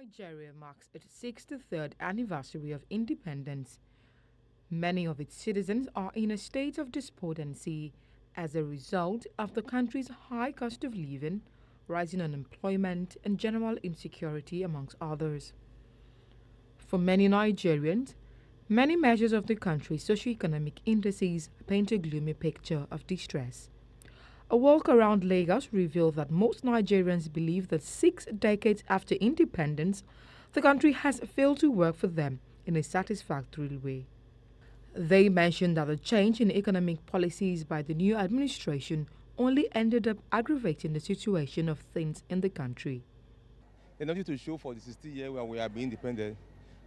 Nigeria marks its 63rd anniversary of independence. Many of its citizens are in a state of despondency as a result of the country's high cost of living, rising unemployment, and general insecurity, amongst others. For many Nigerians, many measures of the country's socio-economic indices paint a gloomy picture of distress. A walk around Lagos revealed that most Nigerians believe that 6 decades after independence, the country has failed to work for them in a satisfactory way. They mentioned that the change in economic policies by the new administration only ended up aggravating the situation of things in the country. There's nothing to show for the 60 years when we have been independent.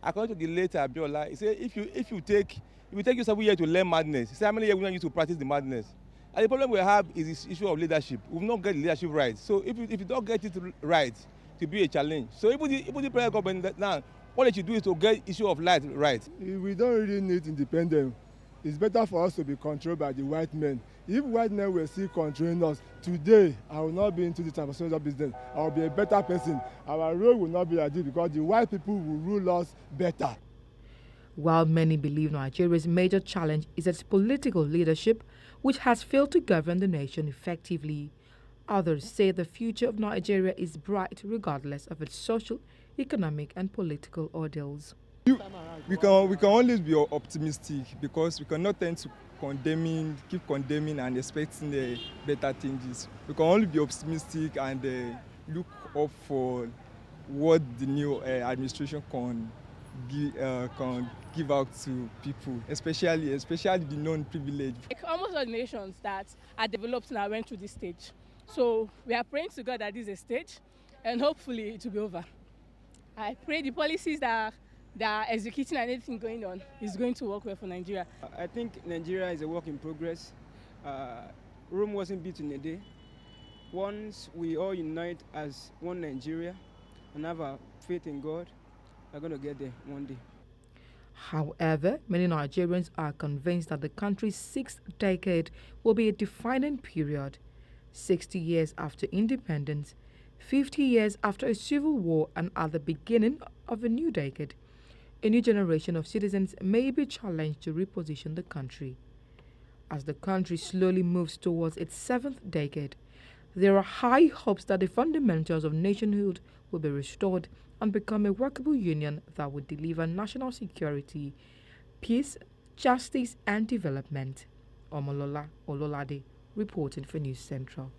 According to the late Abiola, he said if you take you 7 years to learn madness, he said how many years we need to practice the madness. And the problem we have is this issue of leadership. We've not get the leadership right. So if you don't get it right, it will be a challenge. So even the present government now, what they should do is to get issue of light right. We don't really need independence. It's better for us to be controlled by the white men. If white men were still controlling us, today I will not be into the transnational business. I will be a better person. Our role will not be like this because the white people will rule us better. While many believe Nigeria's major challenge is its political leadership, which has failed to govern the nation effectively, others say the future of Nigeria is bright regardless of its social, economic and political ordeals. We can always be optimistic because we cannot tend to keep condemning and expecting better changes. We can only be optimistic and look up for what the new administration can give out to people, especially the non-privileged. Like almost all the nations that are developed now went through this stage. So we are praying to God that this is a stage and hopefully it will be over. I pray the policies that are executing and anything going on is going to work well for Nigeria. I think Nigeria is a work in progress. Rome wasn't built in a day. Once we all unite as one Nigeria and have our faith in God, we're going to get there one day. However, many Nigerians are convinced that the country's 6th decade will be a defining period. 60 years after independence, 50 years after a civil war, and at the beginning of a new decade, a new generation of citizens may be challenged to reposition the country. As the country slowly moves towards its 7th decade, there are high hopes that the fundamentals of nationhood will be restored and become a workable union that would deliver national security, peace, justice, and development. Omolola Ololade, reporting for News Central.